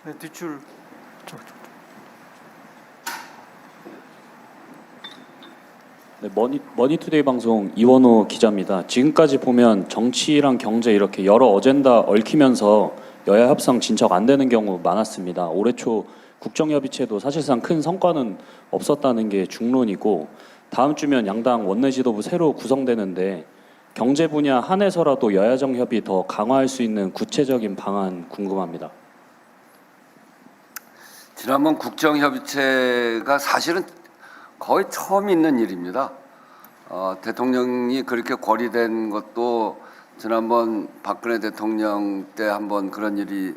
네, 뒷줄 네, 머니투데이 방송 이원호 기자입니다. 지금까지 보면 정치랑 경제 이렇게 여러 어젠다 얽히면서 여야 협상 진척 안 되는 경우 많았습니다. 올해 초 국정협의체도 사실상 큰 성과는 없었다는 게 중론이고, 다음 주면 양당 원내 지도부 새로 구성되는데 경제 분야 한해서라도 여야정 협의 더 강화할 수 있는 구체적인 방안 궁금합니다. 지난번 국정협의체가 사실은 거의 처음 있는 일입니다. 대통령이 그렇게 고리된 것도 지난번 박근혜 대통령 때 한번 그런 일이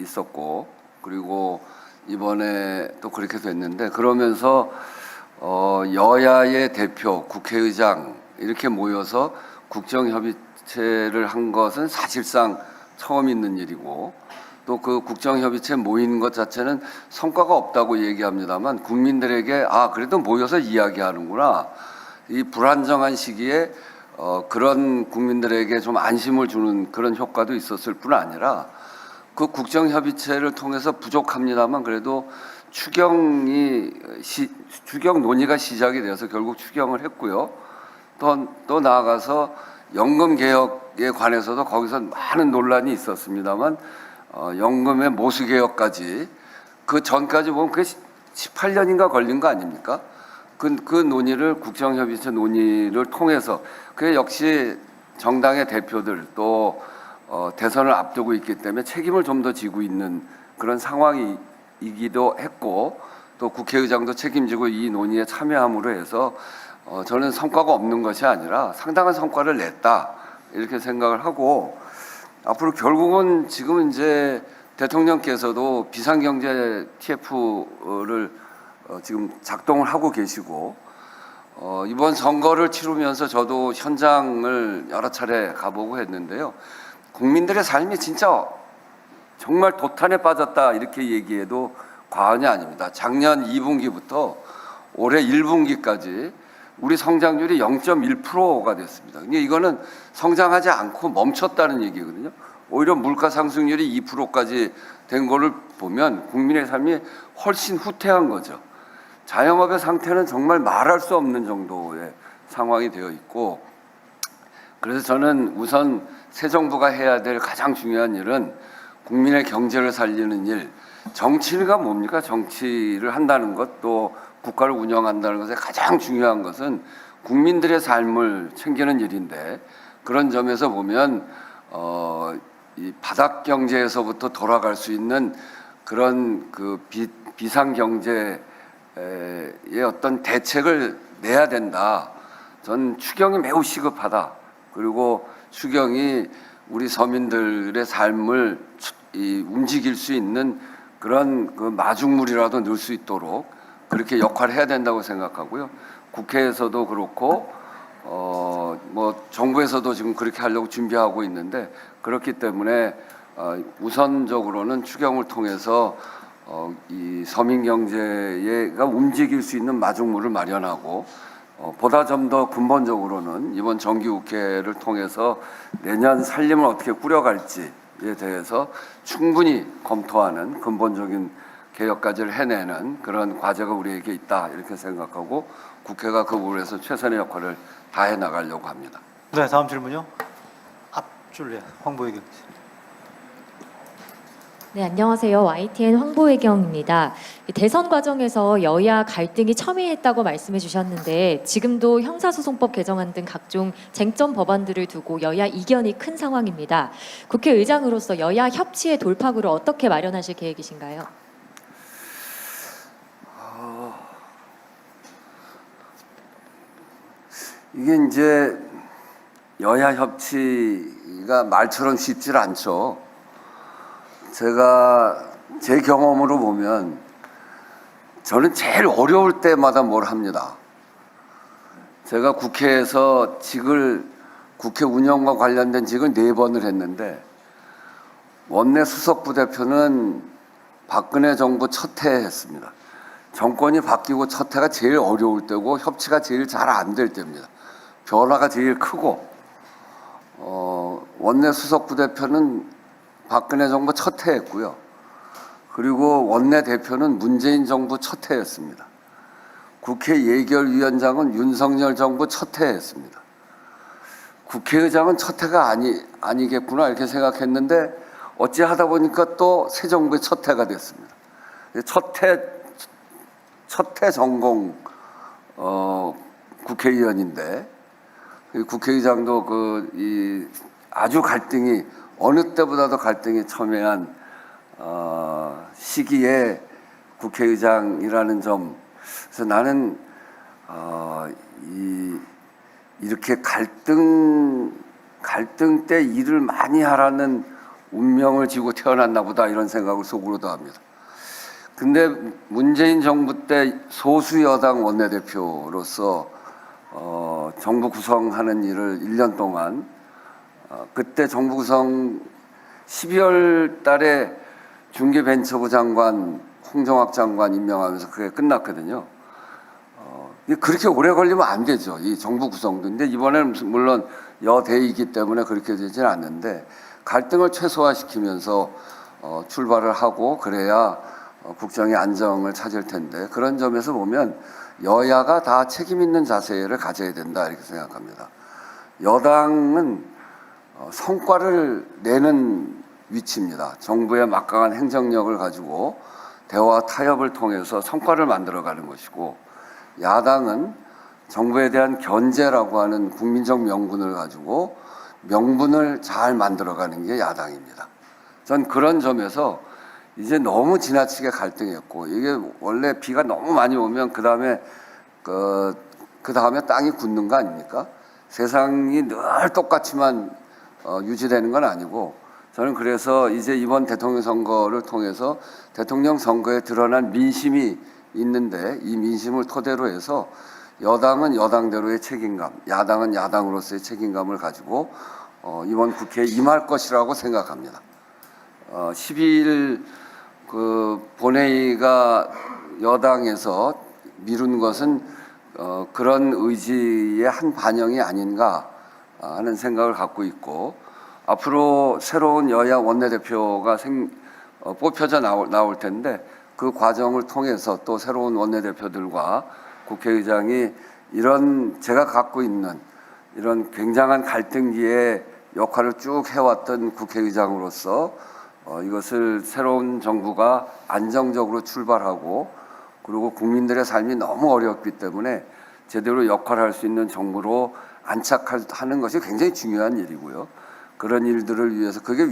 있었고, 그리고 이번에 또 그렇게 됐는데, 그러면서 여야의 대표, 국회의장 이렇게 모여서 국정협의체를 한 것은 사실상 처음 있는 일이고, 또 그 국정협의체 모이는 것 자체는 성과가 없다고 얘기합니다만, 국민들에게 그래도 모여서 이야기하는구나, 이 불안정한 시기에 그런 국민들에게 좀 안심을 주는 그런 효과도 있었을 뿐 아니라, 그 국정협의체를 통해서 부족합니다만 그래도 추경 논의가 시작이 돼서 결국 추경을 했고요. 또 나아가서 연금 개혁에 관해서도 거기서 많은 논란이 있었습니다만, 연금의 모수 개혁까지, 그 전까지 보면 그게 18년인가 걸린 거 아닙니까? 그 논의를, 국정협의체 논의를 통해서, 그게 역시 정당의 대표들 또 대선을 앞두고 있기 때문에 책임을 좀 더 지고 있는 그런 상황이기도 했고, 또 국회의장도 책임지고 이 논의에 참여함으로 해서 저는 성과가 없는 것이 아니라 상당한 성과를 냈다, 이렇게 생각을 하고, 앞으로 결국은 지금 이제 대통령께서도 비상경제 TF를 지금 작동을 하고 계시고, 이번 선거를 치르면서 저도 현장을 여러 차례 가보고 했는데요. 국민들의 삶이 진짜 정말 도탄에 빠졌다, 이렇게 얘기해도 과언이 아닙니다. 작년 2분기부터 올해 1분기까지 우리 성장률이 0.1%가 됐습니다. 근데 이거는 성장하지 않고 멈췄다는 얘기거든요. 오히려 물가 상승률이 2%까지 된 거를 보면 국민의 삶이 훨씬 후퇴한 거죠. 자영업의 상태는 정말 말할 수 없는 정도의 상황이 되어 있고, 그래서 저는 우선 새 정부가 해야 될 가장 중요한 일은 국민의 경제를 살리는 일. 정치가 뭡니까? 정치를 한다는 것, 또 국가를 운영한다는 것에 가장 중요한 것은 국민들의 삶을 챙기는 일인데, 그런 점에서 보면 이 바닥 경제에서부터 돌아갈 수 있는 그런 그 비상 경제의 어떤 대책을 내야 된다. 전 추경이 매우 시급하다. 그리고 추경이 우리 서민들의 삶을 움직일 수 있는 그런 그 마중물이라도 넣을 수 있도록 그렇게 역할을 해야 된다고 생각하고요. 국회에서도 그렇고 뭐 정부에서도 지금 그렇게 하려고 준비하고 있는데, 그렇기 때문에 우선적으로는 추경을 통해서 이 서민 경제가 움직일 수 있는 마중물을 마련하고, 보다 좀 더 근본적으로는 이번 정기국회를 통해서 내년 살림을 어떻게 꾸려갈지에 대해서 충분히 검토하는 근본적인 개혁까지를 해내는 그런 과제가 우리에게 있다, 이렇게 생각하고 국회가 그 부분에서 최선의 역할을 다해 나가려고 합니다. 네, 다음 질문요. 앞줄에 황보혜경 씨. 네, 안녕하세요. YTN 황보혜경입니다. 대선 과정에서 여야 갈등이 첨예했다고 말씀해 주셨는데, 지금도 형사소송법 개정안 등 각종 쟁점 법안들을 두고 여야 이견이 큰 상황입니다. 국회의장으로서 여야 협치의 돌파구를 어떻게 마련하실 계획이신가요? 이게 이제 여야 협치가 말처럼 쉽질 않죠. 제가 제 경험으로 보면 저는 제일 어려울 때마다 뭘 합니다. 제가 국회에서 국회 운영과 관련된 직을 4번을 했는데, 원내 수석부대표는 박근혜 정부 첫 해에 했습니다. 정권이 바뀌고 첫 해가 제일 어려울 때고 협치가 제일 잘 안 될 때입니다. 변화가 제일 크고, 원내 수석부대표는 박근혜 정부 첫 해 했고요. 그리고 원내대표는 문재인 정부 첫 해였습니다. 국회 예결위원장은 윤석열 정부 첫 해였습니다. 국회의장은 첫 해가 아니겠구나 이렇게 생각했는데 어찌 하다 보니까 또 새 정부의 첫 해가 됐습니다. 첫 해 전공 국회의원인데 국회의장도 아주 갈등이 어느 때보다도 갈등이 첨예한 시기에 국회의장이라는 점. 그래서 나는 이렇게 갈등 때 일을 많이 하라는 운명을 지고 태어났나 보다 이런 생각을 속으로도 합니다. 근데 문재인 정부 때 소수 여당 원내대표로서 정부 구성하는 일을 1년 동안 그때 정부 구성 12월 달에 중개벤처부 장관 홍정학 장관 임명하면서 그게 끝났거든요. 그렇게 오래 걸리면 안 되죠. 이 정부 구성도. 근데 이번에는 물론 여대이기 때문에 그렇게 되지는 않는데 갈등을 최소화시키면서 출발을 하고 그래야 국정의 안정을 찾을 텐데 그런 점에서 보면 여야가 다 책임 있는 자세를 가져야 된다 이렇게 생각합니다. 여당은 성과를 내는 위치입니다. 정부의 막강한 행정력을 가지고 대화 타협을 통해서 성과를 만들어가는 것이고 야당은 정부에 대한 견제라고 하는 국민적 명분을 가지고 명분을 잘 만들어가는 게 야당입니다. 전 그런 점에서 이제 너무 지나치게 갈등했고 이게 원래 비가 너무 많이 오면 그 다음에 땅이 굳는 거 아닙니까? 세상이 늘 똑같이만 유지되는 건 아니고 저는 그래서 이제 이번 대통령 선거를 통해서 대통령 선거에 드러난 민심이 있는데 이 민심을 토대로 해서 여당은 여당대로의 책임감, 야당은 야당으로서의 책임감을 가지고 이번 국회에 임할 것이라고 생각합니다. 12일 본회의가 여당에서 미룬 것은 그런 의지의 한 반영이 아닌가 하는 생각을 갖고 있고 앞으로 새로운 여야 원내대표가 뽑혀져 나올 텐데 그 과정을 통해서 또 새로운 원내대표들과 국회의장이 이런 제가 갖고 있는 이런 굉장한 갈등기에 역할을 쭉 해왔던 국회의장으로서 이것을 새로운 정부가 안정적으로 출발하고 그리고 국민들의 삶이 너무 어렵기 때문에 제대로 역할을 할 수 있는 정부로 안착하는 것이 굉장히 중요한 일이고요. 그런 일들을 위해서 그게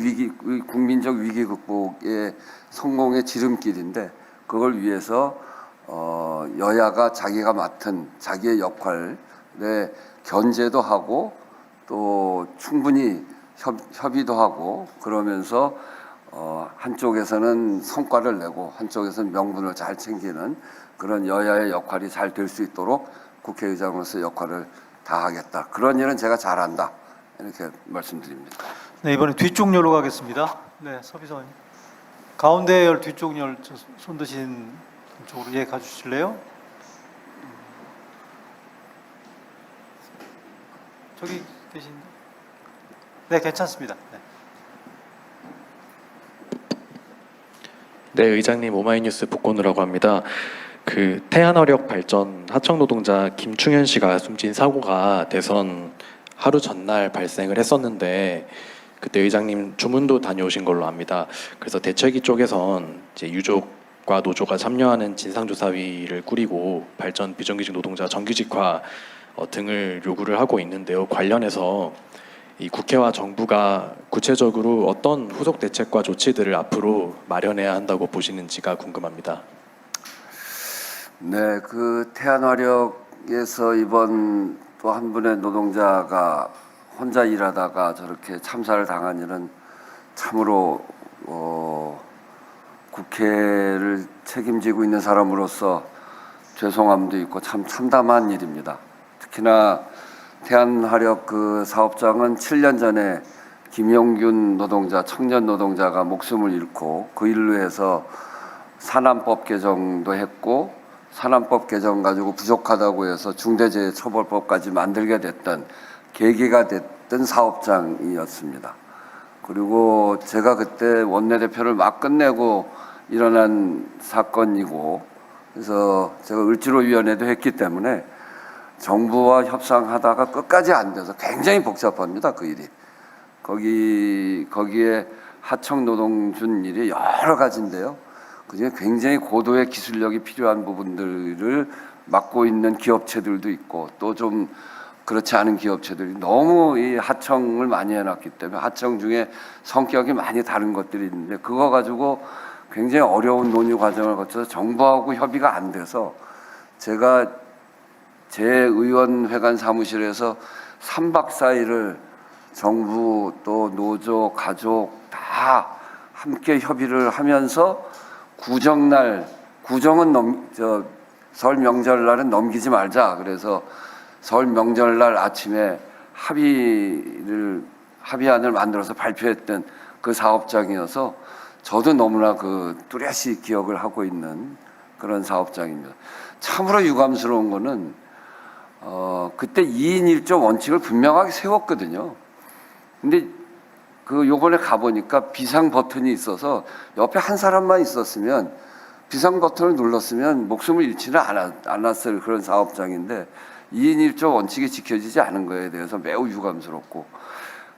국민적 위기 극복의 성공의 지름길인데 그걸 위해서 여야가 자기가 맡은 자기의 역할에 견제도 하고 또 충분히 협의도 하고 그러면서 한쪽에서는 성과를 내고 한쪽에서는 명분을 잘 챙기는 그런 여야의 역할이 잘 될 수 있도록 국회의장으로서 역할을 다하겠다. 그런 일은 제가 잘한다. 이렇게 말씀드립니다. 네, 이번에 뒤쪽 열로 가겠습니다. 네, 서비서님. 가운데 열 뒤쪽 열 손 드신 쪽으로 가주실래요? 저기 계신데. 네, 괜찮습니다. 네, 의장님 오마이뉴스 복권우라고 합니다. 그 태안화력 발전 하청 노동자 김충현 씨가 숨진 사고가 대선 하루 전날 발생을 했었는데 그때 의장님 주문도 다녀오신 걸로 압니다. 그래서 대책위 쪽에선 이제 유족과 노조가 참여하는 진상조사위를 꾸리고 발전 비정규직 노동자 정규직화 등을 요구를 하고 있는데요. 관련해서 이 국회와 정부가 구체적으로 어떤 후속 대책과 조치들을 앞으로 마련해야 한다고 보시는지가 궁금합니다. 네, 그 태안화력에서 이번 또 한 분의 노동자가 혼자 일하다가 저렇게 참사를 당한 일은 참으로 국회를 책임지고 있는 사람으로서 죄송함도 있고 참 참담한 일입니다. 특히나 태안화력 그 사업장은 7년 전에 김용균 노동자, 청년 노동자가 목숨을 잃고 그 일로 해서 산안법 개정도 했고 산안법 개정 가지고 부족하다고 해서 중대재해처벌법까지 만들게 됐던 계기가 됐던 사업장이었습니다. 그리고 제가 그때 원내대표를 막 끝내고 일어난 사건이고, 그래서 제가 을지로위원회도 했기 때문에 정부와 협상하다가 끝까지 안 돼서 굉장히 복잡합니다, 그 일이. 거기에 하청 노동 준 일이 여러 가지인데요. 그중에 굉장히 고도의 기술력이 필요한 부분들을 맡고 있는 기업체들도 있고, 또 좀 그렇지 않은 기업체들이 너무 이 하청을 많이 해놨기 때문에 하청 중에 성격이 많이 다른 것들이 있는데, 그거 가지고 굉장히 어려운 논의 과정을 거쳐서 정부하고 협의가 안 돼서 제가 제 의원회관 사무실에서 3박 4일을 정부 또 노조 가족 다 함께 협의를 하면서 구정날, 구정은 설 명절날은 넘기지 말자. 그래서 설 명절날 아침에 합의안을 만들어서 발표했던 그 사업장이어서 저도 너무나 뚜렷이 기억을 하고 있는 그런 사업장입니다. 참으로 유감스러운 거는 그때 2인 1조 원칙을 분명하게 세웠거든요. 근데 요번에 가보니까 비상 버튼이 있어서 옆에 한 사람만 있었으면, 비상 버튼을 눌렀으면 목숨을 잃지는 않았을 그런 사업장인데 2인 1조 원칙이 지켜지지 않은 거에 대해서 매우 유감스럽고,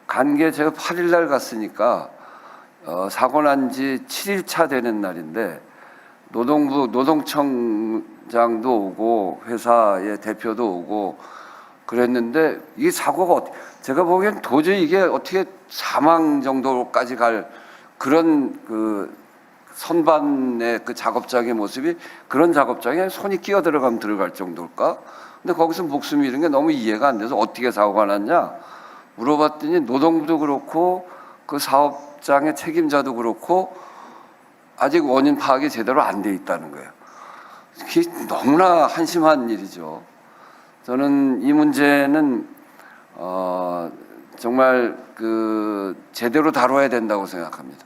간 게 제가 8일 날 갔으니까 사고 난 지 7일차 되는 날인데 노동청장도 오고 회사의 대표도 오고 그랬는데, 이 사고가 제가 보기엔 도저히 이게 어떻게 사망 정도까지 갈 그런 선반의 작업장의 모습이 그런 작업장에 손이 끼어 들어가면 들어갈 정도일까? 근데 거기서 목숨 잃은 게 너무 이해가 안 돼서 어떻게 사고가 났냐 물어봤더니 노동부도 그렇고 그 사업장의 책임자도 그렇고 아직 원인 파악이 제대로 안 돼 있다는 거예요. 그게 너무나 한심한 일이죠. 저는 이 문제는 정말 제대로 다뤄야 된다고 생각합니다.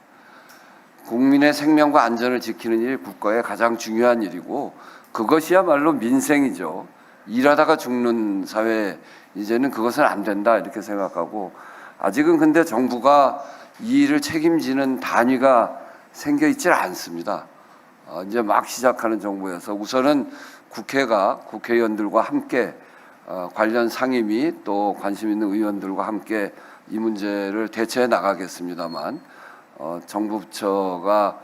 국민의 생명과 안전을 지키는 일이 국가의 가장 중요한 일이고, 그것이야말로 민생이죠. 일하다가 죽는 사회, 이제는 그것은 안 된다 이렇게 생각하고, 아직은 근데 정부가 이 일을 책임지는 단위가 생겨 있질 않습니다. 이제 막 시작하는 정부여서 우선은 국회가 국회의원들과 함께 관련 상임위 또 관심 있는 의원들과 함께 이 문제를 대처해 나가겠습니다만, 정부 부처가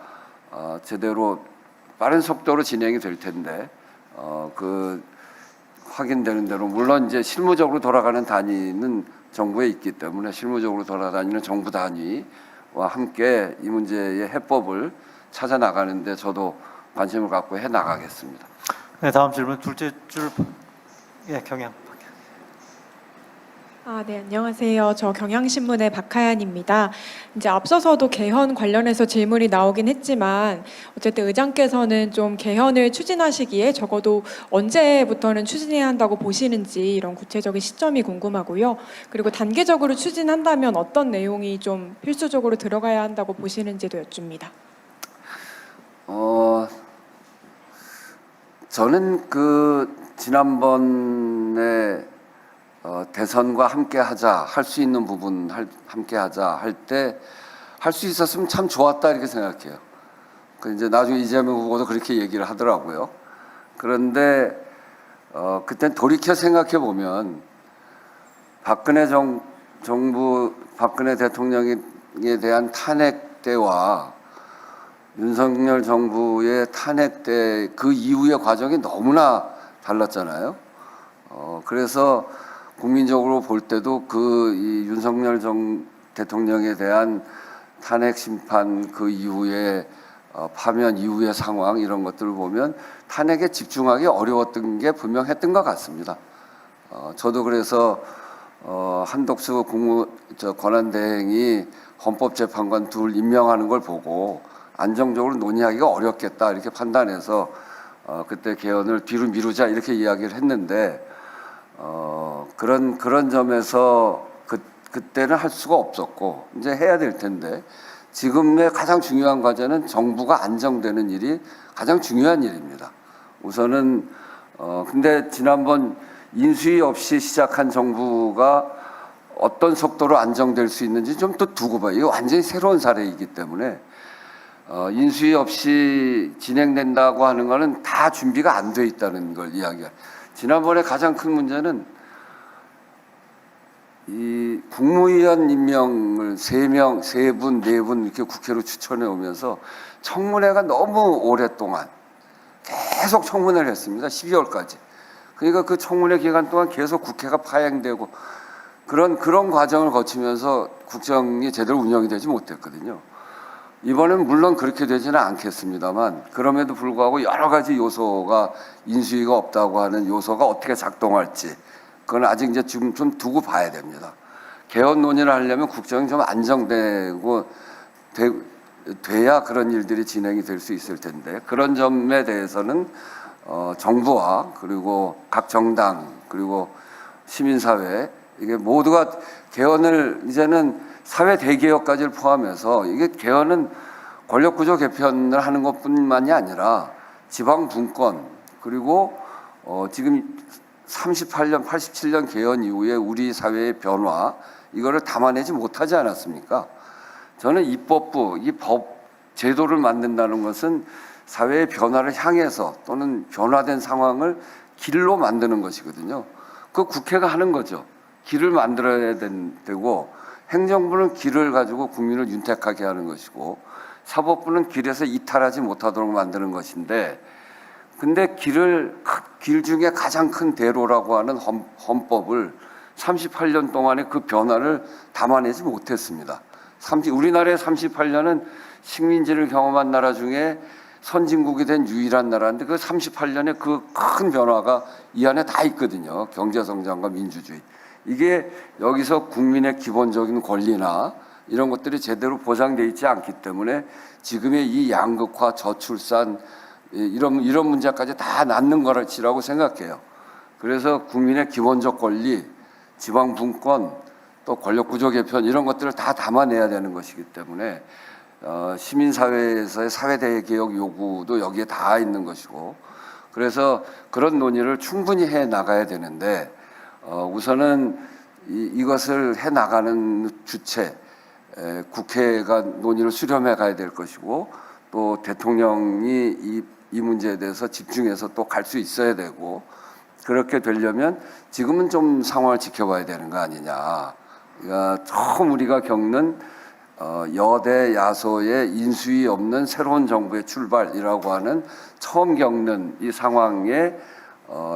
제대로 빠른 속도로 진행이 될 텐데, 확인되는 대로 물론 이제 실무적으로 돌아가는 단위는 정부에 있기 때문에 실무적으로 돌아다니는 정부 단위와 함께 이 문제의 해법을 찾아 나가는데 저도 관심을 갖고 해 나가겠습니다. 네, 다음 질문 둘째 줄 경향. 네, 안녕하세요. 저 경향신문의 박하연입니다. 이제 앞서서도 개헌 관련해서 질문이 나오긴 했지만 어쨌든 의장께서는 좀 개헌을 추진하시기에 적어도 언제부터는 추진해야 한다고 보시는지 이런 구체적인 시점이 궁금하고요. 그리고 단계적으로 추진한다면 어떤 내용이 좀 필수적으로 들어가야 한다고 보시는지도 여쭙니다. 저는 지난번에 대선과 함께하자, 할 수 있는 부분 함께하자 할 때 할 수 있었으면 참 좋았다 이렇게 생각해요. 이제 나중에 이재명 후보도 그렇게 얘기를 하더라고요. 그런데 그땐 돌이켜 생각해 보면 박근혜 정부 박근혜 대통령에 대한 탄핵 때와 윤석열 정부의 탄핵 때 그 이후의 과정이 너무나 달랐잖아요. 그래서 국민적으로 볼 때도 이 윤석열 대통령에 대한 탄핵 심판 그 이후에 파면 이후의 상황 이런 것들을 보면 탄핵에 집중하기 어려웠던 게 분명했던 것 같습니다. 저도 그래서 한덕수 권한대행이 헌법재판관 둘 임명하는 걸 보고 안정적으로 논의하기가 어렵겠다 이렇게 판단해서 그때 개헌을 뒤로 미루자 이렇게 이야기를 했는데 그런 점에서 그때는 할 수가 없었고 이제 해야 될 텐데, 지금의 가장 중요한 과제는 정부가 안정되는 일이 가장 중요한 일입니다. 우선은 근데 지난번 인수위 없이 시작한 정부가 어떤 속도로 안정될 수 있는지 좀 더 두고 봐요. 이거 완전히 새로운 사례이기 때문에 인수위 없이 진행된다고 하는 거는 다 준비가 안 돼 있다는 걸 이야기해요. 지난번에 가장 큰 문제는 이 국무위원 임명을 3명, 3분, 4분 이렇게 국회로 추천해 오면서 청문회가 너무 오랫동안 계속 청문회를 했습니다. 12월까지. 그러니까 그 청문회 기간 동안 계속 국회가 파행되고 그런 과정을 거치면서 국정이 제대로 운영이 되지 못했거든요. 이번엔 물론 그렇게 되지는 않겠습니다만 그럼에도 불구하고 여러 가지 요소가 인수위가 없다고 하는 요소가 어떻게 작동할지 그건 아직 이제 좀 두고 봐야 됩니다. 개헌 논의를 하려면 국정이 좀 안정되고 돼야 그런 일들이 진행이 될 수 있을 텐데 그런 점에 대해서는 정부와 그리고 각 정당 그리고 시민사회 이게 모두가 개헌을 이제는 사회 대개혁까지를 포함해서 이게 개헌은 권력구조 개편을 하는 것뿐만이 아니라 지방 분권 그리고 지금 38년, 87년 개헌 이후에 우리 사회의 변화 이거를 담아내지 못하지 않았습니까? 저는 입법부, 이 법 제도를 만든다는 것은 사회의 변화를 향해서 또는 변화된 상황을 길로 만드는 것이거든요. 그 국회가 하는 거죠. 길을 만들어야 되고 행정부는 길을 가지고 국민을 윤택하게 하는 것이고 사법부는 길에서 이탈하지 못하도록 만드는 것인데 근데 길 중에 가장 큰 대로라고 하는 헌법을 38년 동안에 그 변화를 담아내지 못했습니다. 우리나라의 38년은 식민지를 경험한 나라 중에 선진국이 된 유일한 나라인데 그 38년에 그 큰 변화가 이 안에 다 있거든요. 경제성장과 민주주의. 이게 여기서 국민의 기본적인 권리나 이런 것들이 제대로 보장되어 있지 않기 때문에 지금의 이 양극화, 저출산 이런 문제까지 다 낳는 거라고 생각해요. 그래서 국민의 기본적 권리, 지방 분권, 또 권력구조 개편 이런 것들을 다 담아내야 되는 것이기 때문에 시민사회에서의 사회대개혁 요구도 여기에 다 있는 것이고 그래서 그런 논의를 충분히 해 나가야 되는데 우선은 이것을 해 나가는 주체 국회가 논의를 수렴해 가야 될 것이고 또 대통령이 이 문제에 대해서 집중해서 또 갈 수 있어야 되고 그렇게 되려면 지금은 좀 상황을 지켜봐야 되는 거 아니냐. 그러니까 처음 우리가 겪는 여대 야소의 인수위 없는 새로운 정부의 출발이라고 하는 처음 겪는 이 상황에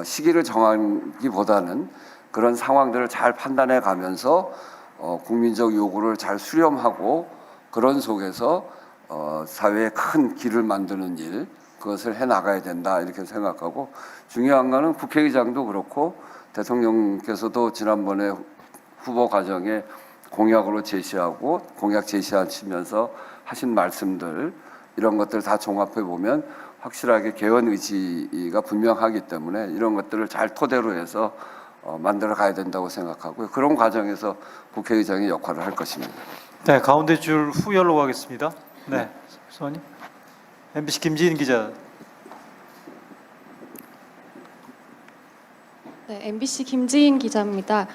시기를 정하기보다는 그런 상황들을 잘 판단해 가면서 국민적 요구를 잘 수렴하고 그런 속에서 사회에 큰 길을 만드는 일 그것을 해 나가야 된다 이렇게 생각하고 중요한 거는 국회의장도 그렇고 대통령께서도 지난번에 후보 과정에 공약으로 제시하고 공약 제시하시면서 하신 말씀들 이런 것들 다 종합해 보면 확실하게 개헌 의지가 분명하기 때문에 이런 것들을 잘 토대로 해서 만들어 가야 된다고 생각하고요. 그런 과정에서 국회의장이 역할을 할 것입니다. 네, 가운데 줄 후열로 가겠습니다. 네, 수원님. MBC 김지인 기자. 네, MBC 김지인 기자입니다.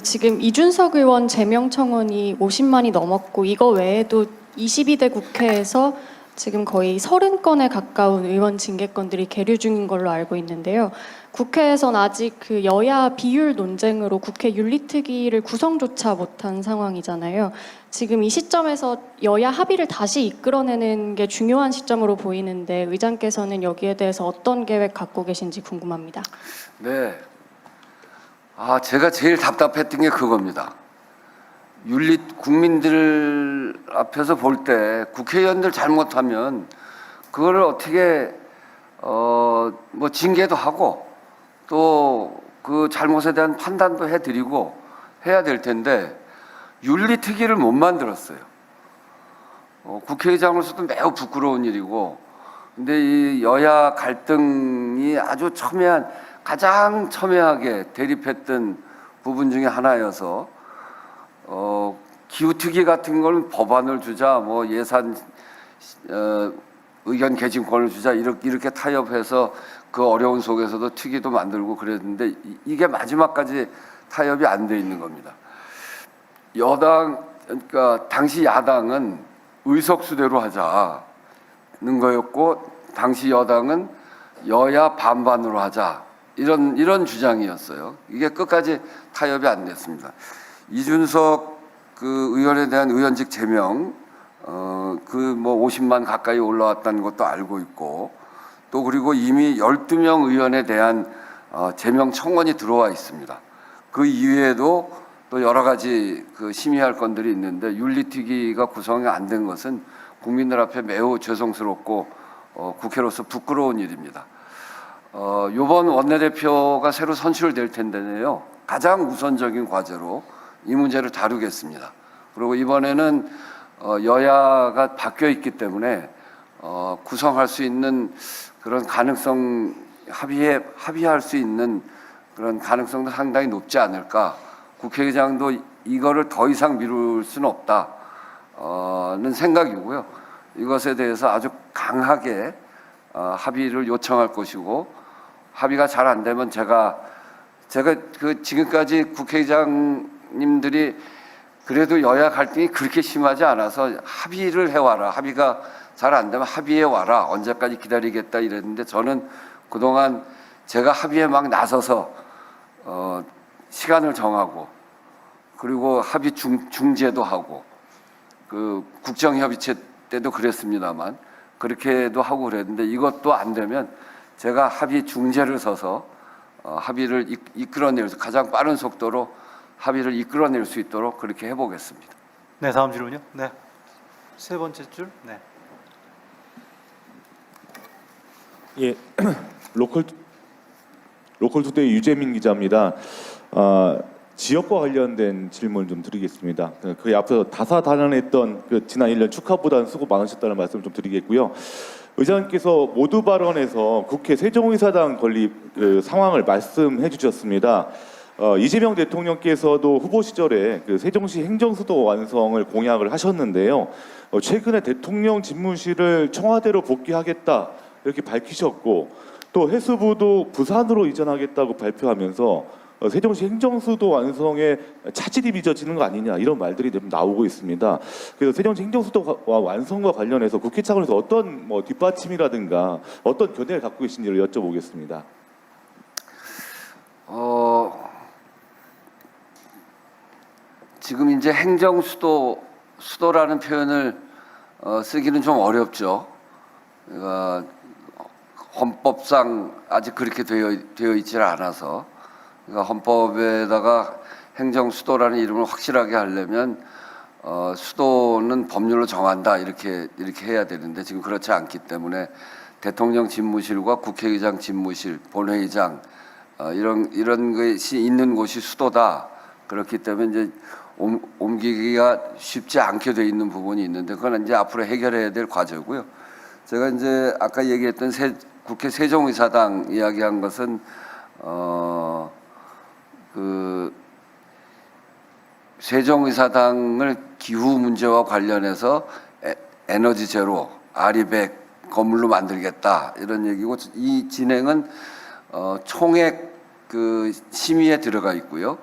지금 이준석 의원 제명 청원이 50만이 넘었고 이거 외에도 22대 국회에서 지금 거의 30건에 가까운 의원 징계건들이 계류 중인 걸로 알고 있는데요. 국회에선 아직 그 여야 비율 논쟁으로 국회 윤리특위를 구성조차 못한 상황이잖아요. 지금 이 시점에서 여야 합의를 다시 이끌어내는 게 중요한 시점으로 보이는데 의장께서는 여기에 대해서 어떤 계획 갖고 계신지 궁금합니다. 네. 제가 제일 답답했던 게 그겁니다. 국민들 앞에서 볼 때 국회의원들 잘못하면 그거를 어떻게 징계도 하고 또 그 잘못에 대한 판단도 해드리고 해야 될 텐데 윤리특위를 못 만들었어요. 국회의장으로서도 매우 부끄러운 일이고 근데 이 여야 갈등이 아주 가장 첨예하게 대립했던 부분 중에 하나여서 기후특위 같은 걸 법안을 주자 예산 의견 개진권을 주자 이렇게 타협해서 그 어려운 속에서도 특위도 만들고 그랬는데 이게 마지막까지 타협이 안 돼 있는 겁니다. 그러니까 당시 야당은 의석수대로 하자. 거였고 당시 여당은 여야 반반으로 하자 이런 주장이었어요. 이게 끝까지 타협이 안 됐습니다. 이준석 그 의원에 대한 의원직 제명 그 뭐 50만 가까이 올라왔다는 것도 알고 있고 또 그리고 이미 12명 의원에 대한 제명 청원이 들어와 있습니다. 그 이외에도 또 여러 가지 그 심의할 건들이 있는데 윤리특위가 구성이 안 된 것은 국민들 앞에 매우 죄송스럽고 국회로서 부끄러운 일입니다. 이번 원내대표가 새로 선출될 텐데요. 가장 우선적인 과제로 이 문제를 다루겠습니다. 그리고 이번에는 여야가 바뀌어 있기 때문에 구성할 수 있는 그런 가능성 합의할 수 있는 그런 가능성도 상당히 높지 않을까. 국회의장도 이거를 더 이상 미룰 수는 없다는 생각이고요. 이것에 대해서 아주 강하게 합의를 요청할 것이고 합의가 잘 안 되면 제가 그 지금까지 국회의장님들이 그래도 여야 갈등이 그렇게 심하지 않아서 합의를 해와라. 합의가 잘 안 되면 합의해 와라. 언제까지 기다리겠다 이랬는데 저는 그동안 제가 합의에 막 나서서 시간을 정하고 그리고 합의 중재도 하고 그 국정협의체 때도 그랬습니다만 그렇게도 하고 그랬는데 이것도 안 되면 제가 합의 중재를 서서 합의를 이끌어낼 가장 빠른 속도로 합의를 이끌어낼 수 있도록 그렇게 해보겠습니다. 네, 다음 질문요. 네, 세 번째 줄. 네. 예, 로컬투데이 유재민 기자입니다. 지역과 관련된 질문 좀 드리겠습니다. 그 앞서 다사다난했던 그 지난 1년 축하보다는 수고 많으셨다는 말씀 좀 드리겠고요. 의장님께서 모두 발언에서 국회 세종의사당 건립 그 상황을 말씀해 주셨습니다. 이재명 대통령께서도 후보 시절에 그 세종시 행정수도 완성을 공약을 하셨는데요. 최근에 대통령 집무실을 청와대로 복귀하겠다 이렇게 밝히셨고 또 해수부도 부산으로 이전하겠다고 발표하면서 세종시 행정수도 완성에 차질이 빚어지는 거 아니냐 이런 말들이 좀 나오고 있습니다. 그래서 세종시 행정수도와 완성과 관련해서 국회 차원에서 어떤 뭐 뒷받침이라든가 어떤 견해를 갖고 계신지를 여쭤보겠습니다. 지금 이제 수도라는 표현을 쓰기는 좀 어렵죠. 그러니까 헌법상 아직 그렇게 되어 있질 않아서 그러니까 헌법에다가 행정수도라는 이름을 확실하게 하려면 수도는 법률로 정한다 이렇게 해야 되는데 지금 그렇지 않기 때문에 대통령 집무실과 국회의장 집무실, 본회의장 이런 것이 있는 곳이 수도다. 그렇기 때문에 이제 옮기기가 쉽지 않게 돼 있는 부분이 있는데 그건 이제 앞으로 해결해야 될 과제고요. 제가 이제 아까 얘기했던 국회 세종의사당 이야기한 것은 그 세종의사당을 기후 문제와 관련해서 에너지 제로, 아리백 건물로 만들겠다 이런 얘기고 이 진행은 총액 그 심의에 들어가 있고요.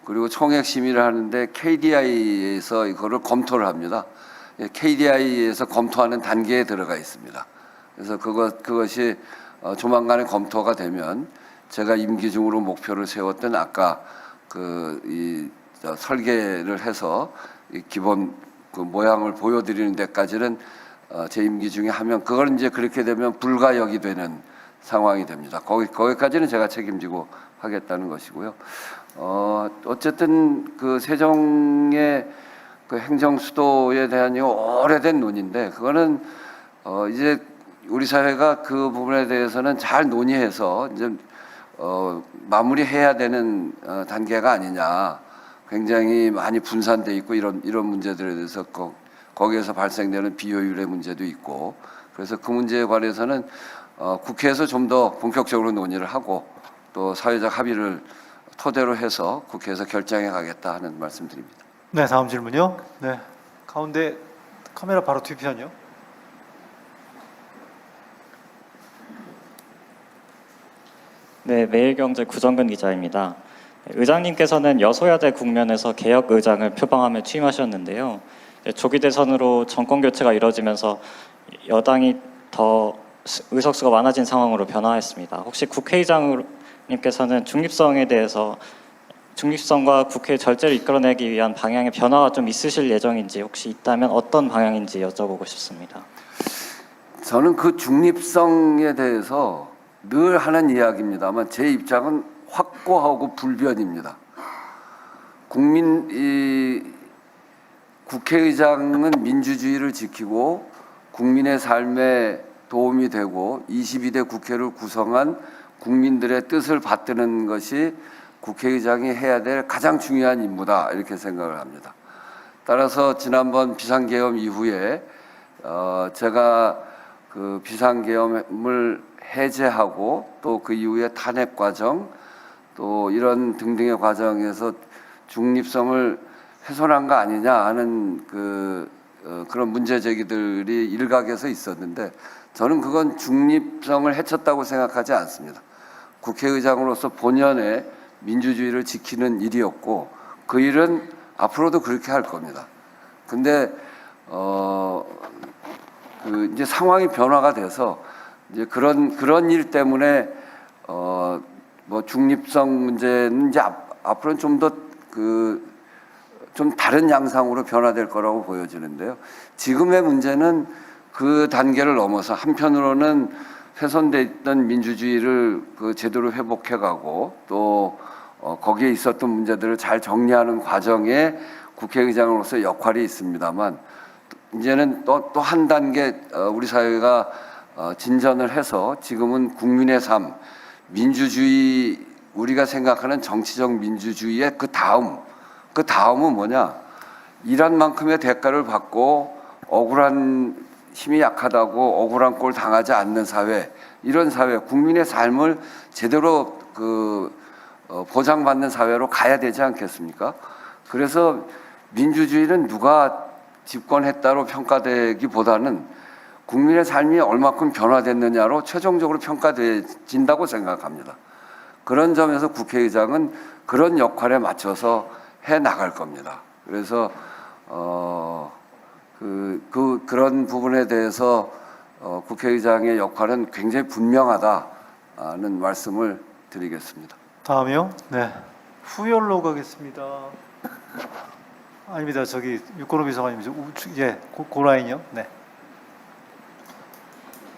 그리고 총액 심의를 하는데 KDI에서 이거를 검토를 합니다. KDI에서 검토하는 단계에 들어가 있습니다. 그래서 그것이 조만간에 검토가 되면 제가 임기 중으로 목표를 세웠던 아까 설계를 해서 이 기본 그 모양을 보여드리는 데까지는 제 임기 중에 하면 그걸 이제 그렇게 되면 불가역이 되는 상황이 됩니다. 거기까지는 제가 책임지고 하겠다는 것이고요. 어쨌든 그 세종의 그 행정수도에 대한 오래된 논의인데 그거는 이제 우리 사회가 그 부분에 대해서는 잘 논의해서 이제 마무리해야 되는 단계가 아니냐. 굉장히 많이 분산돼 있고 이런 문제들에 대해서 거기에서 발생되는 비효율의 문제도 있고 그래서 그 문제에 관해서는 국회에서 좀 더 본격적으로 논의를 하고 또 사회적 합의를 토대로 해서 국회에서 결정해 가겠다 하는 말씀드립니다. 네, 다음 질문요. 네, 가운데 카메라 바로 뒤편이요. 네, 매일경제 구정근 기자입니다. 의장님께서는 여소야대 국면에서 개혁 의장을 표방하며 취임하셨는데요. 조기 대선으로 정권 교체가 이뤄지면서 여당이 더 의석수가 많아진 상황으로 변화했습니다. 혹시 국회의장님께서는 중립성과 국회의 절제를 이끌어내기 위한 방향의 변화가 좀 있으실 예정인지, 혹시 있다면 어떤 방향인지 여쭤보고 싶습니다. 저는 그 중립성에 대해서 늘 하는 이야기입니다만 제 입장은 확고하고 불변입니다. 국회의장은 민주주의를 지키고 국민의 삶에 도움이 되고 22대 국회를 구성한 국민들의 뜻을 받드는 것이 국회의장이 해야 될 가장 중요한 임무다, 이렇게 생각을 합니다. 따라서 지난번 비상계엄 이후에 제가 그 비상계엄을 해제하고 또 그 이후에 탄핵 과정 또 이런 등등의 과정에서 중립성을 훼손한 거 아니냐 하는 그런 문제 제기들이 일각에서 있었는데, 저는 그건 중립성을 해쳤다고 생각하지 않습니다. 국회의장으로서 본연의 민주주의를 지키는 일이었고 그 일은 앞으로도 그렇게 할 겁니다. 근데 이제 상황이 변화가 돼서 이제 그런 일 때문에 뭐 중립성 문제는 이제 앞으로는 좀 더 좀 다른 양상으로 변화될 거라고 보여지는데요. 지금의 문제는 그 단계를 넘어서 한편으로는 훼손돼 있던 민주주의를 그 제대로 회복해가고 또 거기에 있었던 문제들을 잘 정리하는 과정에 국회의장으로서 역할이 있습니다만, 이제는 또 한 단계 우리 사회가 진전을 해서 지금은 국민의 삶, 민주주의, 우리가 생각하는 정치적 민주주의의 그 다음은 뭐냐? 일한 만큼의 대가를 받고 억울한 힘이 약하다고 억울한 꼴 당하지 않는 사회, 이런 사회, 국민의 삶을 제대로 보장받는 사회로 가야 되지 않겠습니까? 그래서 민주주의는 누가 집권했다로 평가되기보다는 국민의 삶이 얼마큼 변화됐느냐로 최종적으로 평가된다고 생각합니다. 그런 점에서 국회의장은 그런 역할에 맞춰서 해 나갈 겁니다. 그래서 그런 부분에 대해서 국회의장의 역할은 굉장히 분명하다는 말씀을 드리겠습니다. 다음이요. 네, 후열로 가겠습니다. 아닙니다. 저기 육건호 비서관님, 그 라인이요. 네.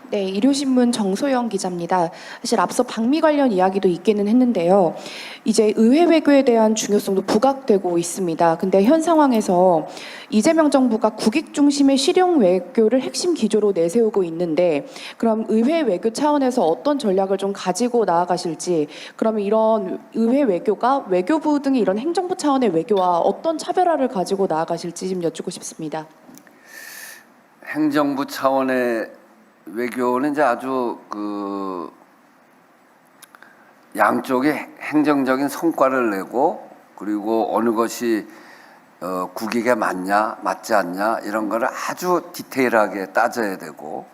네, 일요신문 정소영 기자입니다. 사실 앞서 방미 관련 이야기도 있기는 했는데요. 이제 의회 외교에 대한 중요성도 부각되고 있습니다. 근데 현 상황에서 이재명 정부가 국익 중심의 실용 외교를 핵심 기조로 내세우고 있는데, 그럼 의회 외교 차원에서 어떤 전략을 좀 가지고 나아가실지, 그러면 이런 의회 외교가 외교부 등의 이런 행정부 차원의 외교와 어떤 차별화를 가지고 나아가실지 좀 여쭙고 싶습니다. 행정부 차원의 외교는 이제 아주 양쪽이 행정적인 성과를 내고, 그리고 어느 것이 국익에 맞냐 맞지 않냐 이런 거를 아주 디테일하게 따져야 되고,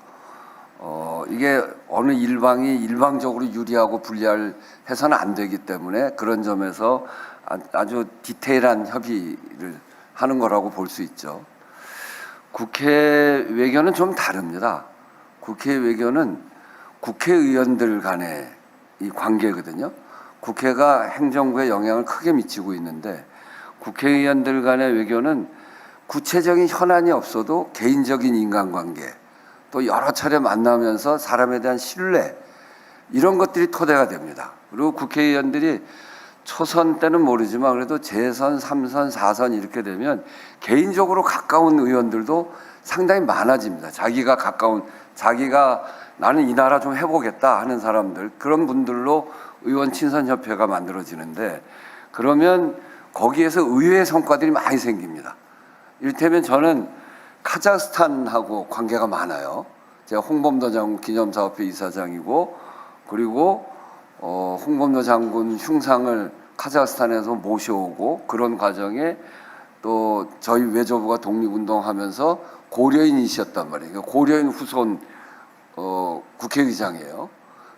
이게 어느 일방이 일방적으로 유리하고 불리해서는 안 되기 때문에 그런 점에서 아주 디테일한 협의를 하는 거라고 볼 수 있죠. 국회 외교는 좀 다릅니다. 국회 외교는 국회의원들 간의 이 관계거든요. 국회가 행정부에 영향을 크게 미치고 있는데, 국회의원들 간의 외교는 구체적인 현안이 없어도 개인적인 인간관계, 또 여러 차례 만나면서 사람에 대한 신뢰, 이런 것들이 토대가 됩니다. 그리고 국회의원들이 초선 때는 모르지만 그래도 재선, 3선, 4선 이렇게 되면 개인적으로 가까운 의원들도 상당히 많아집니다. 자기가 나는 이 나라 좀 해보겠다 하는 사람들, 그런 분들로 의원 친선협회가 만들어지는데, 그러면 거기에서 의외의 성과들이 많이 생깁니다. 이를테면 저는 카자흐스탄하고 관계가 많아요. 제가 홍범도 장군 기념사업회 이사장이고, 그리고 홍범도 장군 흉상을 카자흐스탄에서 모셔오고, 그런 과정에 또 저희 외교부가 독립운동하면서 고려인이셨단 말이에요. 그러니까 고려인 후손 국회의장이에요.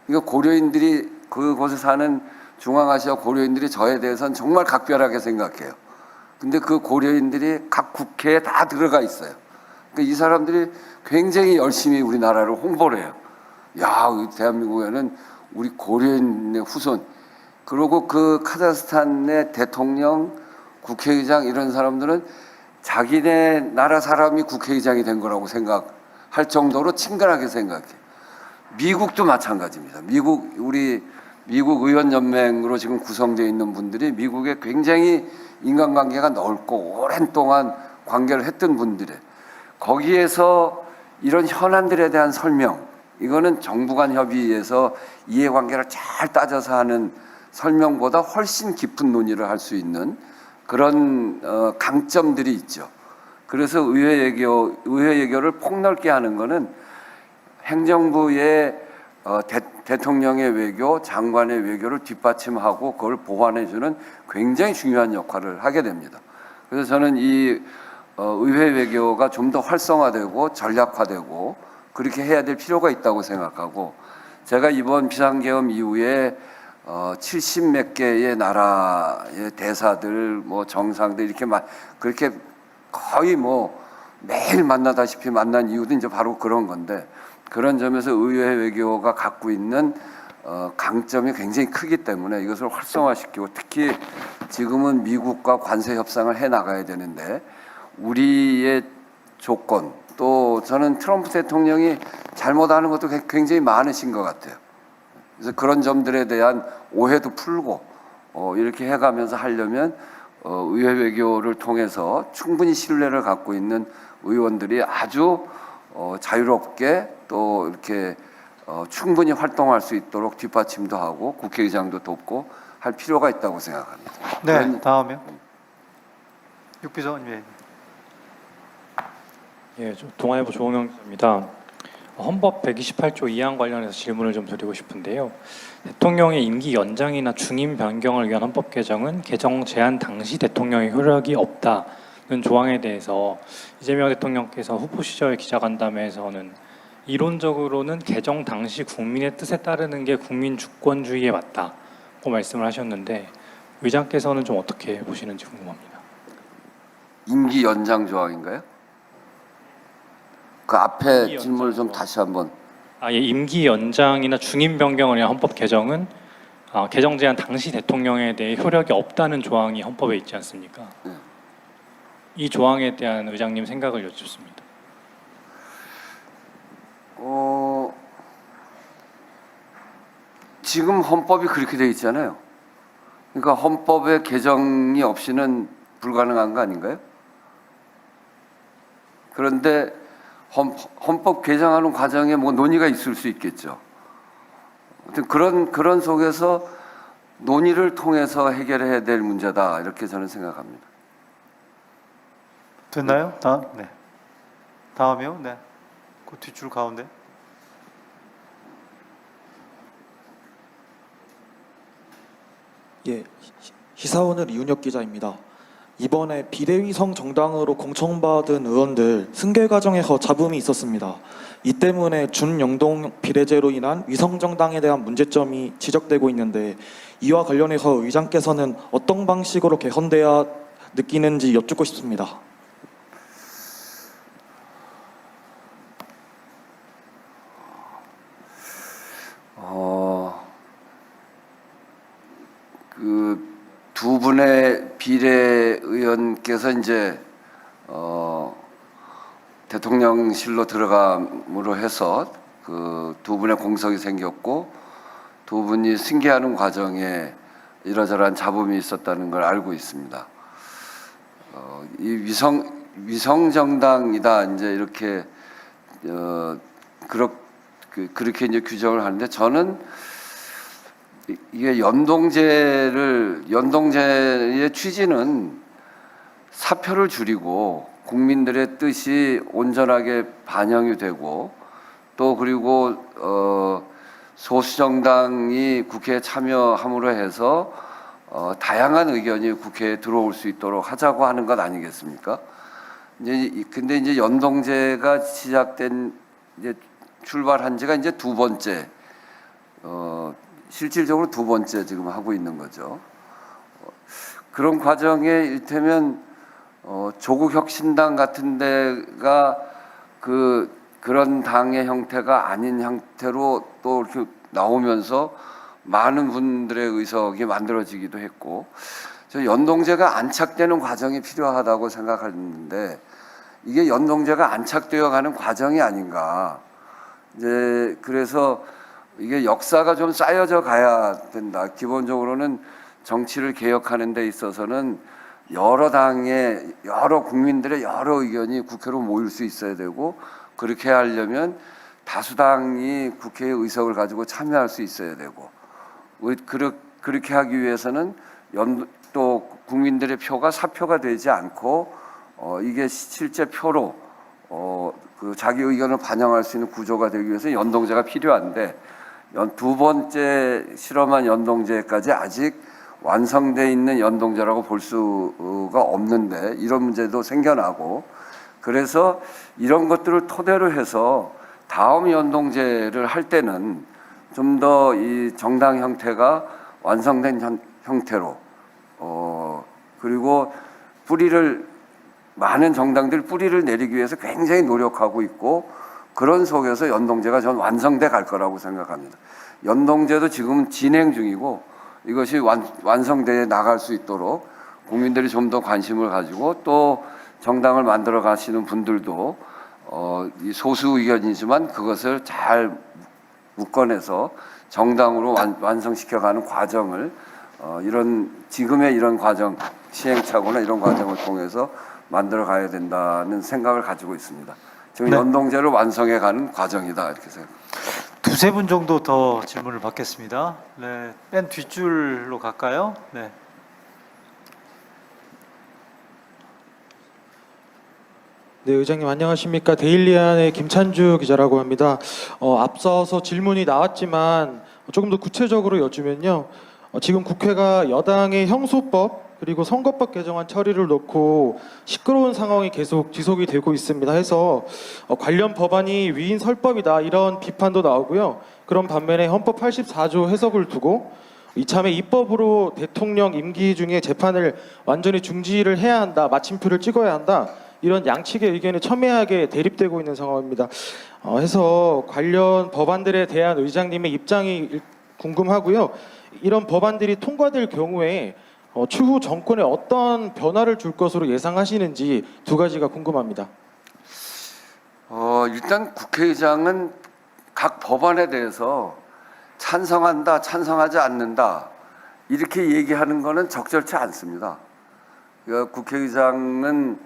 그러니까 고려인들이, 그곳에 사는 중앙아시아 고려인들이 저에 대해서는 정말 각별하게 생각해요. 근데 그 고려인들이 각 국회에 다 들어가 있어요. 그러니까 이 사람들이 굉장히 열심히 우리나라를 홍보를 해요. 야, 대한민국에는 우리 고려인의 후손, 그리고 그 카자흐스탄의 대통령, 국회의장 이런 사람들은 자기네 나라 사람이 국회의장이 된 거라고 생각할 정도로 친근하게 생각해요. 미국도 마찬가지입니다. 우리 미국 의원연맹으로 지금 구성되어 있는 분들이 미국에 굉장히 인간관계가 넓고 오랜 동안 관계를 했던 분들이에요. 거기에서 이런 현안들에 대한 설명, 이거는 정부 간 협의에서 이해관계를 잘 따져서 하는 설명보다 훨씬 깊은 논의를 할 수 있는 그런 강점들이 있죠. 그래서 의회 예교를 폭넓게 하는 거는 행정부의 대통령의 외교, 장관의 외교를 뒷받침하고 그걸 보완해주는 굉장히 중요한 역할을 하게 됩니다. 그래서 저는 이 의회 외교가 좀 더 활성화되고 전략화되고 그렇게 해야 될 필요가 있다고 생각하고, 제가 이번 비상계엄 이후에 70몇 개의 나라의 대사들, 뭐 정상들 이렇게 그렇게 거의 뭐 매일 만나다시피 만난 이유도 이제 바로 그런 건데, 그런 점에서 의회 외교가 갖고 있는 강점이 굉장히 크기 때문에 이것을 활성화시키고, 특히 지금은 미국과 관세 협상을 해 나가야 되는데 우리의 조건, 또 저는 트럼프 대통령이 잘못하는 것도 굉장히 많으신 것 같아요. 그래서 그런 점들에 대한 오해도 풀고 이렇게 해가면서 하려면 의회 외교를 통해서 충분히 신뢰를 갖고 있는 의원들이 아주 자유롭게 또 이렇게 충분히 활동할 수 있도록 뒷받침도 하고 국회의장도 돕고 할 필요가 있다고 생각합니다. 네, 다음에 육비서 의원님. 예, 동아일보 조홍영 기자입니다. 헌법 128조 2항 관련해서 질문을 좀 드리고 싶은데요. 대통령의 임기 연장이나 중임 변경을 위한 헌법 개정은 개정 제한 당시 대통령의 효력이 없다는 조항에 대해서 이재명 대통령께서 후보 시절 기자간담회에서는 이론적으로는 개정 당시 국민의 뜻에 따르는 게 국민 주권주의에 맞다고 말씀을 하셨는데, 의장께서는 좀 어떻게 보시는지 궁금합니다. 임기 연장 조항인가요? 그 앞에 질문을 좀 다시 한번. 예, 임기 연장이나 중임 변경을 위한 헌법 개정은 개정 제한 당시 대통령에 대해 효력이 없다는 조항이 헌법에 있지 않습니까? 이 조항에 대한 의장님 생각을 여쭙습니다. 지금 헌법이 그렇게 돼 있잖아요. 그러니까 헌법의 개정이 없이는 불가능한 거 아닌가요? 그런데 헌법 개정하는 과정에 뭐 논의가 있을 수 있겠죠. 아무튼 그런 속에서 논의를 통해서 해결해야 될 문제다, 이렇게 저는 생각합니다. 됐나요? 네. 다음이요. 네. 그 뒷줄 가운데. 예, 시사오늘 이윤혁 기자입니다. 이번에 비례위성 정당으로 공천받은 의원들 승계 과정에서 잡음이 있었습니다. 이 때문에 준영동 비례제로 인한 위성 정당에 대한 문제점이 지적되고 있는데, 이와 관련해서 의장께서는 어떤 방식으로 개선돼야 느끼는지 여쭙고 싶습니다. 그 두 분의 비례의원께서 이제 대통령실로 들어감으로 해서 그 두 분의 공석이 생겼고, 두 분이 승계하는 과정에 이러저러한 잡음이 있었다는 걸 알고 있습니다. 이 위성 정당이다 이제 이렇게 그렇게 이제 규정을 하는데, 저는 이게 연동제의 취지는 사표를 줄이고 국민들의 뜻이 온전하게 반영이 되고, 또 그리고 소수 정당이 국회에 참여함으로 해서 다양한 의견이 국회에 들어올 수 있도록 하자고 하는 것 아니겠습니까? 근데 이제 연동제가 시작된, 이제 출발한 지가 이제 두 번째, 실질적으로 두 번째 지금 하고 있는 거죠. 그런 과정에 이를테면 조국혁신당 같은 데가 그런 당의 형태가 아닌 형태로 또 이렇게 나오면서 많은 분들의 의석이 만들어지기도 했고, 저 연동제가 안착되는 과정이 필요하다고 생각하는데 이게 연동제가 안착되어 가는 과정이 아닌가. 이제 그래서 이게 역사가 좀 쌓여져 가야 된다. 기본적으로는 정치를 개혁하는 데 있어서는 여러 당의 여러 국민들의 여러 의견이 국회로 모일 수 있어야 되고, 그렇게 하려면 다수당이 국회의 의석을 가지고 참여할 수 있어야 되고, 그렇게 하기 위해서는 또 국민들의 표가 사표가 되지 않고 이게 실제 표로 그 자기 의견을 반영할 수 있는 구조가 되기 위해서 연동제가 필요한데, 두 번째 실험한 연동제까지 아직 완성돼 있는 연동제라고 볼 수가 없는데 이런 문제도 생겨나고, 그래서 이런 것들을 토대로 해서 다음 연동제를 할 때는 좀 더 이 정당 형태가 완성된 형태로 그리고 많은 정당들이 뿌리를 내리기 위해서 굉장히 노력하고 있고, 그런 속에서 연동제가 전 완성돼 갈 거라고 생각합니다. 연동제도 지금 진행 중이고 이것이 완성돼 나갈 수 있도록 국민들이 좀 더 관심을 가지고, 또 정당을 만들어 가시는 분들도 이 소수 의견이지만 그것을 잘 묶어내서 정당으로 완성시켜가는 과정을 지금의 이런 과정, 시행착오나 이런 과정을 통해서 만들어 가야 된다는 생각을 가지고 있습니다. 지금 네. 연동제를 완성해가는 과정이다 이렇게 생각합니다. 두세 분 정도 더 질문을 받겠습니다. 네, 맨 뒷줄로 갈까요? 네. 네, 의장님 안녕하십니까? 데일리안의 김찬주 기자라고 합니다. 앞서서 질문이 나왔지만 조금 더 구체적으로 여쭈면요. 지금 국회가 여당의 형소법 그리고 선거법 개정안 처리를 놓고 시끄러운 상황이 계속 지속이 되고 있습니다. 해서 관련 법안이 위인 설법이다 이런 비판도 나오고요. 그런 반면에 헌법 84조 해석을 두고 이참에 입법으로 대통령 임기 중에 재판을 완전히 중지를 해야 한다, 마침표를 찍어야 한다, 이런 양측의 의견이 첨예하게 대립되고 있는 상황입니다. 해서 관련 법안들에 대한 의장님의 입장이 궁금하고요. 이런 법안들이 통과될 경우에 추후 정권에 어떤 변화를 줄 것으로 예상하시는지 두 가지가 궁금합니다. 일단 국회의장은 각 법안에 대해서 찬성한다, 찬성하지 않는다 이렇게 얘기하는 것은 적절치 않습니다. 그러니까 국회의장은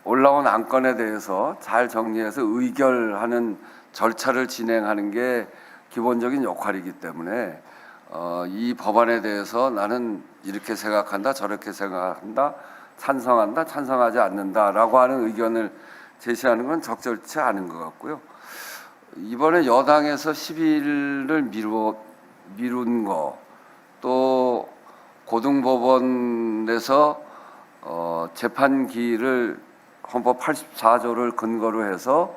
올라온 안건에 대해서 잘 정리해서 의결하는 절차를 진행하는 게 기본적인 역할이기 때문에 이 법안에 대해서 나는 이렇게 생각한다, 저렇게 생각한다, 찬성한다, 찬성하지 않는다라고 하는 의견을 제시하는 건 적절치 않은 것 같고요. 이번에 여당에서 10일을 미룬 거, 또 고등법원에서 재판기를 헌법 84조를 근거로 해서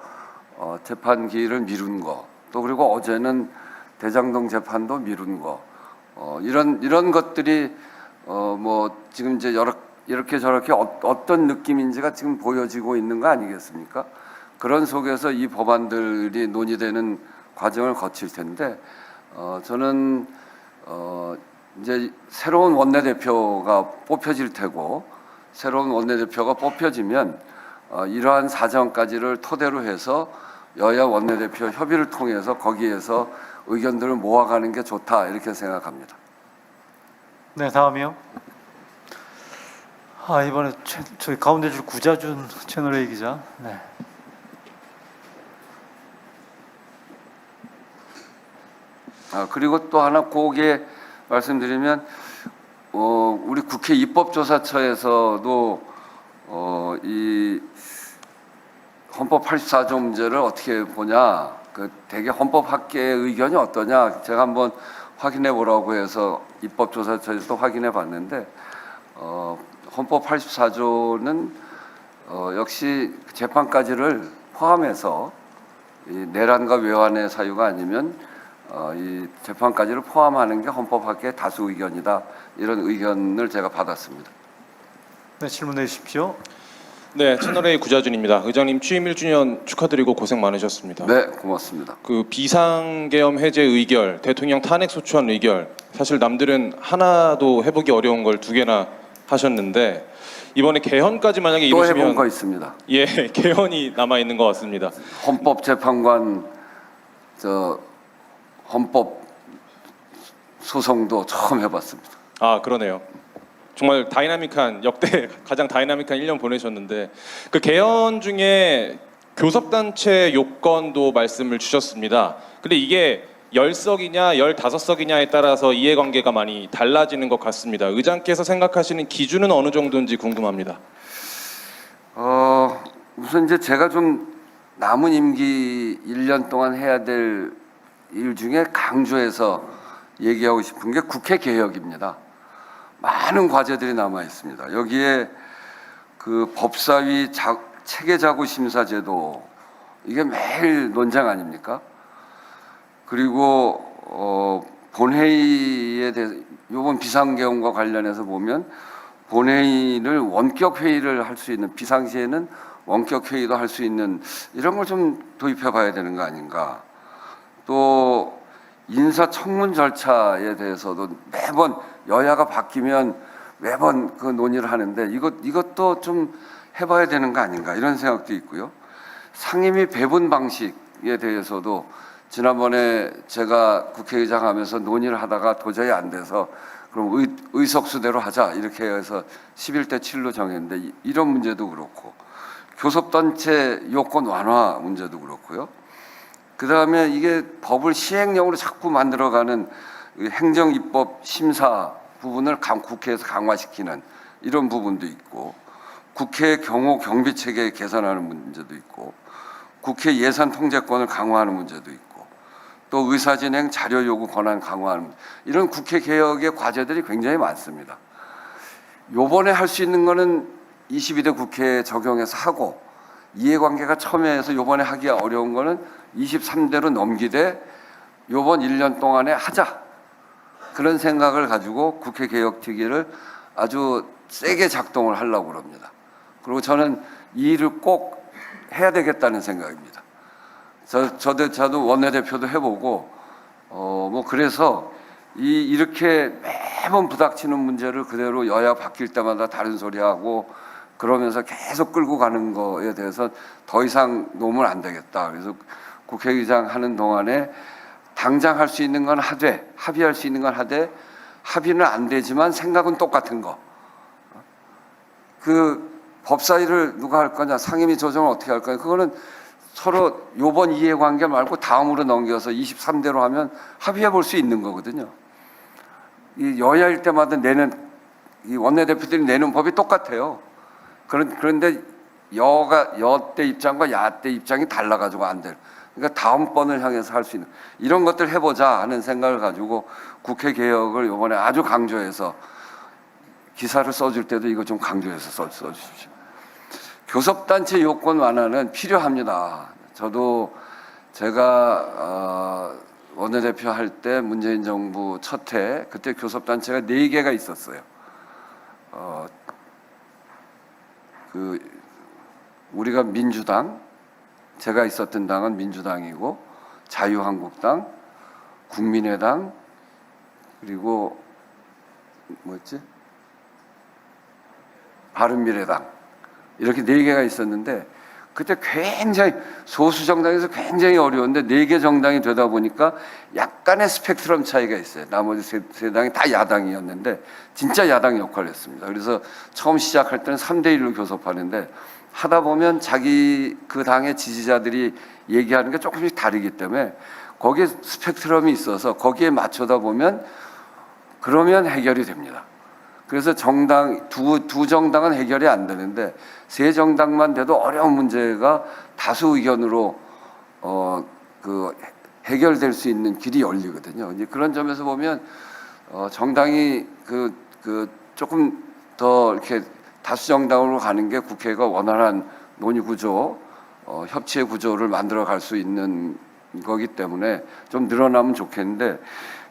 재판기를 미룬 거, 또 그리고 어제는 대장동 재판도 미룬 거, 이런 것들이 뭐 지금 이제 이렇게 저렇게 어떤 느낌인지가 지금 보여지고 있는 거 아니겠습니까? 그런 속에서 이 법안들이 논의되는 과정을 거칠 텐데, 저는 이제 새로운 원내대표가 뽑혀질 테고, 새로운 원내대표가 뽑혀지면 이러한 사정까지를 토대로 해서 여야 원내대표 협의를 통해서 거기에서 의견들을 모아가는 게 좋다 이렇게 생각합니다. 네, 다음이요. 이번에 저희 가운데 줄 구자준 채널A 기자. 네. 그리고 또 하나 고게 말씀드리면, 우리 국회 입법조사처에서도 이 헌법 84조 문제를 어떻게 보냐, 대개 헌법학계의 의견이 어떠냐, 제가 한번 확인해 보라고 해서 입법조사처에서도 확인해 봤는데, 헌법 84조는 역시 재판까지를 포함해서 이 내란과 외환의 사유가 아니면 이 재판까지를 포함하는 게 헌법학계의 다수 의견이다, 이런 의견을 제가 받았습니다. 네, 질문해 주십시오. 네, 채널A 구자준입니다. 의장님 취임 1주년 축하드리고 고생 많으셨습니다. 네, 고맙습니다. 그 비상계엄 해제 의결, 대통령 탄핵 소추안 의결, 사실 남들은 하나도 해보기 어려운 걸 2개나 하셨는데 이번에 개헌까지 만약에 또 이루시면 해본 거 있습니다. 예, 개헌이 남아 있는 것 같습니다. 헌법재판관 헌법 소송도 처음 해봤습니다. 아, 그러네요. 정말 다이나믹한, 역대 가장 다이나믹한 1년 보내셨는데 그 개헌 중에 교섭단체 요건도 말씀을 주셨습니다. 근데 이게 10석이냐 15석이냐에 따라서 이해관계가 많이 달라지는 것 같습니다. 의장께서 생각하시는 기준은 어느 정도인지 궁금합니다. 우선 이제 제가 좀 남은 임기 1년 동안 해야 될 일 중에 강조해서 얘기하고 싶은 게 국회 개혁입니다. 많은 과제들이 남아 있습니다. 여기에 그 법사위 체계자구 심사제도 이게 매일 논쟁 아닙니까? 그리고 본회의에 대해서 이번 비상계엄과 관련해서 보면 본회의를 원격 회의를 할 수 있는, 비상시에는 원격 회의도 할 수 있는 이런 걸 좀 도입해 봐야 되는 거 아닌가. 또 인사청문 절차에 대해서도 매번 여야가 바뀌면 매번 그 논의를 하는데 이것도 좀 해봐야 되는 거 아닌가 이런 생각도 있고요. 상임위 배분 방식에 대해서도 지난번에 제가 국회의장 하면서 논의를 하다가 도저히 안 돼서 그럼 의석수대로 하자 이렇게 해서 11대 7로 정했는데 이런 문제도 그렇고 교섭단체 요건 완화 문제도 그렇고요. 그 다음에 이게 법을 시행령으로 자꾸 만들어가는 행정입법 심사 부분을 국회에서 강화시키는 이런 부분도 있고 국회 경호 경비 체계 개선하는 문제도 있고 국회 예산 통제권을 강화하는 문제도 있고 또 의사진행 자료 요구 권한 강화하는 문제. 이런 국회 개혁의 과제들이 굉장히 많습니다. 요번에 할 수 있는 거는 22대 국회에 적용해서 하고 이해관계가 첨예해서 요번에 하기가 어려운 거는 23대로 넘기되 요번 1년 동안에 하자. 그런 생각을 가지고 국회 개혁특위를 아주 세게 작동을 하려고 합니다. 그리고 저는 이 일을 꼭 해야 되겠다는 생각입니다. 저도 원내대표도 해보고 뭐 그래서 이렇게 매번 부닥치는 문제를 그대로 여야 바뀔 때마다 다른 소리하고 그러면서 계속 끌고 가는 거에 대해서 더 이상 놓으면 안 되겠다. 그래서 국회의장 하는 동안에 당장 할 수 있는 건 하되 합의할 수 있는 건 하되 합의는 안 되지만 생각은 똑같은 거. 그 법사위를 누가 할 거냐, 상임위 조정을 어떻게 할 거냐. 그거는 서로 요번 이해관계 말고 다음으로 넘겨서 23대로 하면 합의해 볼 수 있는 거거든요. 이 여야일 때마다 내는 이 원내대표들이 내는 법이 똑같아요. 그런데 여 때 입장과 야 때 입장이 달라가지고 안 될. 그러니까 다음번을 향해서 할 수 있는 이런 것들 해보자 하는 생각을 가지고 국회 개혁을 이번에 아주 강조해서 기사를 써줄 때도 이거 좀 강조해서 써주십시오. 교섭단체 요건 완화는 필요합니다. 저도 제가 원내대표 할 때 문재인 정부 첫 해 그때 교섭단체가 4개가 있었어요. 우리가 민주당, 제가 있었던 당은 민주당이고 자유한국당, 국민의당 그리고 뭐였지? 바른미래당 이렇게 4개가 있었는데 그때 굉장히 소수 정당에서 굉장히 어려운데 4개 정당이 되다 보니까 약간의 스펙트럼 차이가 있어요. 나머지 세 당이 다 야당이었는데 진짜 야당 역할을 했습니다. 그래서 처음 시작할 때는 3대1로 교섭하는데 하다 보면 자기 그 당의 지지자들이 얘기하는 게 조금씩 다르기 때문에 거기에 스펙트럼이 있어서 거기에 맞추다 보면 그러면 해결이 됩니다. 그래서 두 정당은 해결이 안 되는데 3정당만 돼도 어려운 문제가 다수 의견으로 해결될 수 있는 길이 열리거든요. 이제 그런 점에서 보면 정당이 조금 더 이렇게 다수 정당으로 가는 게 국회가 원활한 논의 구조, 협치의 구조를 만들어 갈 수 있는 거기 때문에 좀 늘어나면 좋겠는데.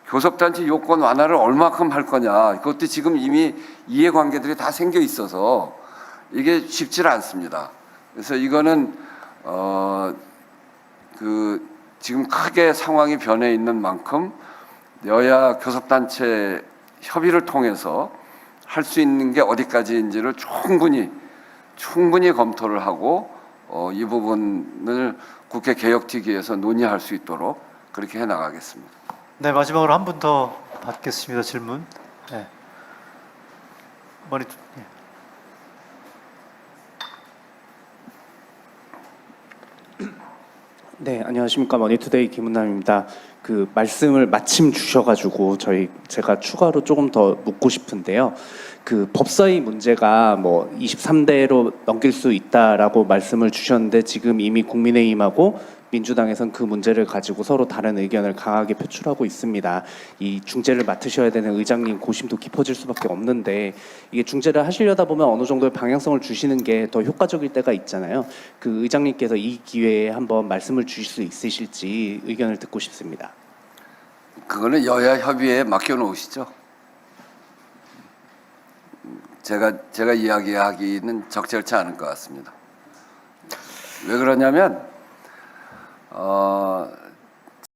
교섭단체 요건 완화를 얼마큼 할 거냐. 그것도 지금 이미 이해관계들이 다 생겨 있어서 이게 쉽지 않습니다. 그래서 이거는 지금 크게 상황이 변해 있는 만큼 여야 교섭단체 협의를 통해서 할 수 있는 게 어디까지인지를 충분히 검토를 하고 이 부분을 국회 개혁특위에서 논의할 수 있도록 그렇게 해나가겠습니다. 네, 마지막으로 한 분 더 받겠습니다. 질문. 네. 네, 안녕하십니까. 머니투데이 김은남입니다. 그 말씀을 마침 주셔가지고 제가 추가로 조금 더 묻고 싶은데요. 그 법사위 문제가 뭐 23대로 넘길 수 있다라고 말씀을 주셨는데 지금 이미 국민의힘하고 민주당에선 그 문제를 가지고 서로 다른 의견을 강하게 표출하고 있습니다. 이 중재를 맡으셔야 되는 의장님 고심도 깊어질 수밖에 없는데 이게 중재를 하시려다 보면 어느 정도의 방향성을 주시는 게 더 효과적일 때가 있잖아요. 그 의장님께서 이 기회에 한번 말씀을 주실 수 있으실지 의견을 듣고 싶습니다. 그거는 여야 협의에 맡겨놓으시죠. 제가 이야기하기는 적절치 않을 것 같습니다. 왜 그러냐면